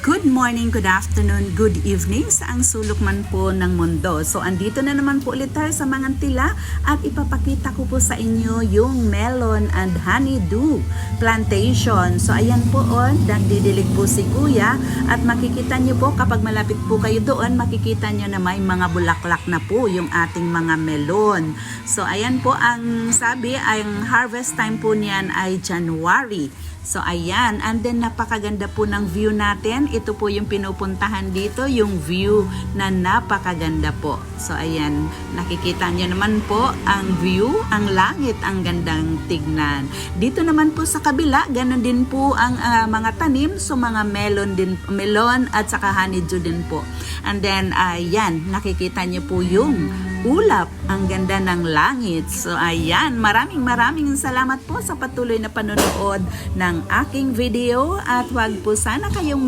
Good morning, good afternoon, good evening sa ang sulok man po ng mundo. So andito na naman po ulit tayo sa Mangantila at ipapakita ko po sa inyo yung melon and honeydew plantation. So ayan po nagdidilig po si Kuya at makikita nyo po kapag malapit po kayo doon, makikita nyo na may mga bulaklak na po yung ating mga melon. So ayan po ang sabi, ang harvest time po niyan ay January. So ayan, and then napakaganda po ng view natin. Ito po yung pinupuntahan dito, yung view na napakaganda po. So ayan, nakikita nyo naman po ang view, ang langit, ang gandang tignan. Dito naman po sa kabila, ganun din po ang mga tanim. So mga melon at saka honeydew din po. And then ayan, nakikita nyo po yung ulap, ang ganda ng langit. So ayan, maraming salamat po sa patuloy na panonood ng aking video at wag po sana kayong